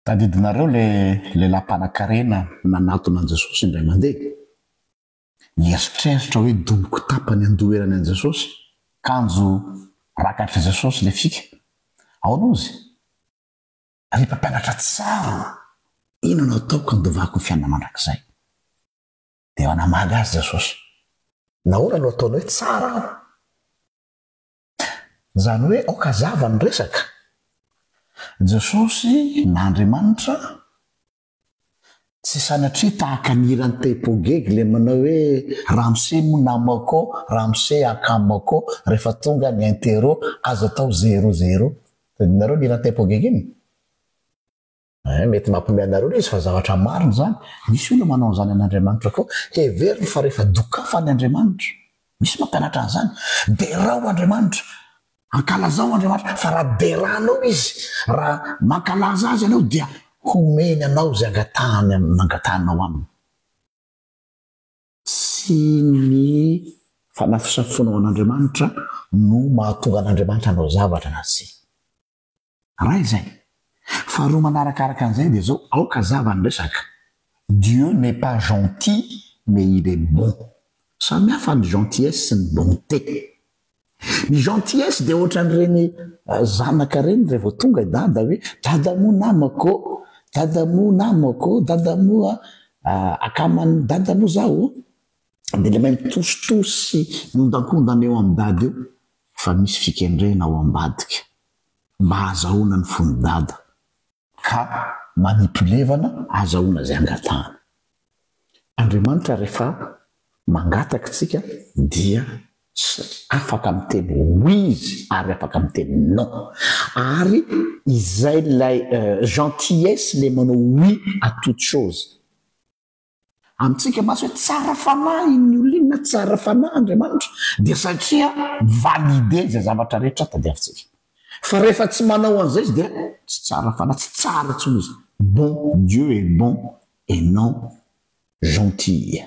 Tadidinareo le lampanankarena nanatona Jesosy indray mandeha. Mieritreritra hoe domoko tapany andoherany an Jesosy, kanjo rakatry Jesosy le fika. Ao alozy, rehefa mpianatra tsara, ino no ataoko andovako ny fiainana mandrakizay? Dia namaly azy Jesosy. Nahoana no ataony hoe tsara aho? Zany hoe aoka zava ny resaka. Jesosy n'Andriamanitra tsy sanatria tahaka nirany te-pogege le manao hoe ramose monamako, ramose akamako, rehefa tonga ny intero azo atao 00. Tadinareo nirany te-pogege iny? Mety mampimehy anareo izy fa zavatra mariny zany. Misy olona manao an'izany an'Andriamanitra koa. Heveriny fa rehefa dokafa ny Andriamanitra. Misy mampianatra an'izany. Derao Andriamanitra. Ankalazao Andriamanitra. Fa raha deranao izy, raha mankalaza azy ianao dia homeny anao zay nangatanao aminy. Tsy ny fanafisafonao an'Andriamanitra no mahatonga an'Andriamanitra anao zavatra na tsy. Raha izay. Faharoa manarakaraka an'izay dia zao, aoka zava ny resaka. Dieu n'est pas gentil, mais il est bon. Samy hafa ny gentillesse sy ny bonté. Ny gentillesse dia ohatran'ireny zanaka reny rehefa tonga dada hoe dada moa namako, dada moa namako, dada moa akamany dada moa zaho. Dia le mahay mitositosy nondankondana eo amin'ny dada eo, fa misy fikendrena ao ambadika mba azahoana ny fony dada. Ka manipulevana azahoana zay angatahana. Andriamanitra rehefa mangataka tsika dia afaka miteny oui izy ary afaka miteny non. Ary izay lay gentillesse le manao oui à toute chose. Amintsika masy hoe tsara fanahy iny olona, tsara fanahy Andriamanitra dia satria valide zay zavatra rehetra tadiavintsika. Fa rehefa tsy manao an'izay izy dia tsy tsara fanahy, tsy tsara tsony izy. Bon, Dieu est bon et non gentil.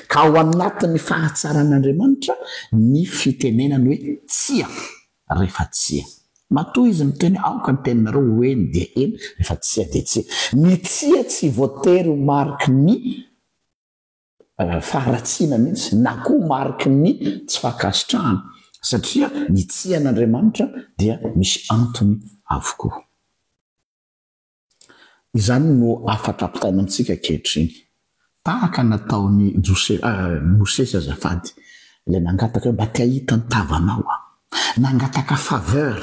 Ka ao anatin'ny fahatsaran'Andriamanitra ny fitenenany hoe tsia rehefa tsia. Matoa izy miteny aoka ny teninareo hoe dia eny rehefa tsia dia tsia. Ny tsia tsy voatery ho mariky ny faharatsiana mihitsy na koa mariky ny tsy fankasitrahana. Satria ny tsia an'Andriamanitra dia misy antony avokoa. Izany no afatrapitaina amintsika kehitriny. Tahaka nataony Mosesy azafady. Le nangataka hoe mba tia hita ny tavanao aho. Nangataka faveur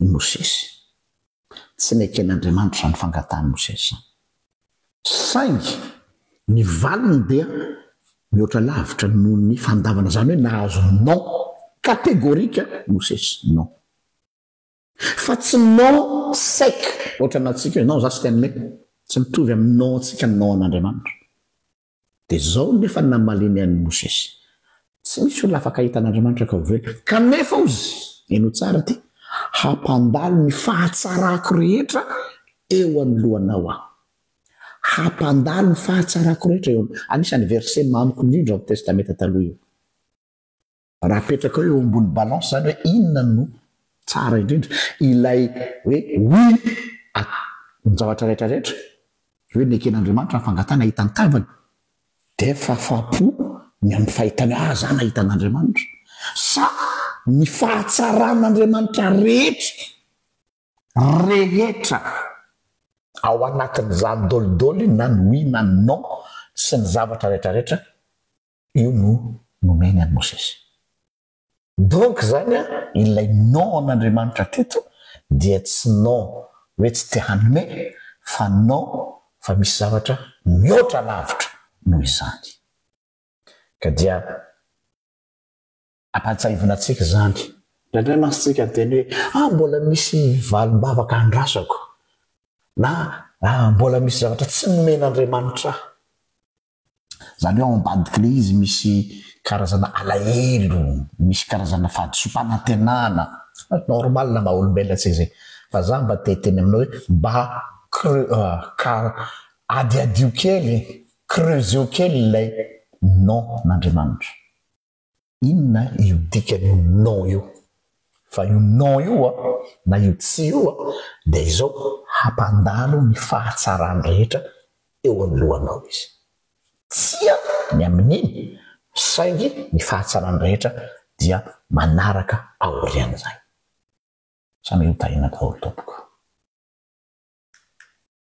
i Mosesy. Tsy neken'Andriamanitra ny fangatahany Mosesy. Saingy ny valiny dia mihoatra lavitra noho ny fandavana, zany hoe nahazo non catégorique Mosesy, non. Fa tsy non sec ohatra anatsika non za tsy teny mety, tsy mitovy amin'ny non tsika non an'Andriamanitra. Dia zao nefa namaliny an'i Mosesy. Tsy misy olona afaka hita an'Andriamanitra ka velona. Kanefa ozy, eno tsara ty, hampandalo ny fahatsarako rehetra eo anoloanao aho. Hampandalo ny fahatsarako rehetra eo. Anisan'ny verset mamiko indrindra ao testamenta taloha io. Raha petraka eo ambony balance zany hoe inona no tsara indrindra. Ilay hoe oui ny zavatra rehetra rehetra. Hoe neken'Andriamanitra ny fangatana hitany tavany. Dia fahafapo ny amin'ny fahitany za nahita an'Andriamanitra. Sa ny fahatsaran'Andriamanitra rehetra ao anatin'izany dolidoly na ny oui na ny non sy ny zavatra rehetra rehetra io no nomeny an'i Mosesy. Donc zany ilay non an'Andriamanitra teto dia tsy non hoe tsy te hanome, fa non fa misy zavatra mihoatra lavitra noho izany. Ka dia ampatsahivana antsika zany. Indray masitsika teny hoe mbola misy valim-bavaka andrasako, na mbola misy zavatra tsy nomen'Andriamanitra. Zany hoe ao ambadiky le izy misy karazana alahelo, misy karazana fahadisom-panantenana. Normal na maha-olombelona tsy zay. Fa za mba te-teny aminao hoe mba adiadio kely, creuseo kely ilay non n'Andriamanitra. Inona io dikany non io? Fa io non io na io tsy io dia izao hampandalo ny fahatsarany rehetra eo anoloanao izy. Tsia ny amin'iny saingy ny fahatsarany rehetra dia manaraka aorian'izay. Samy io tahina daholo tompoko.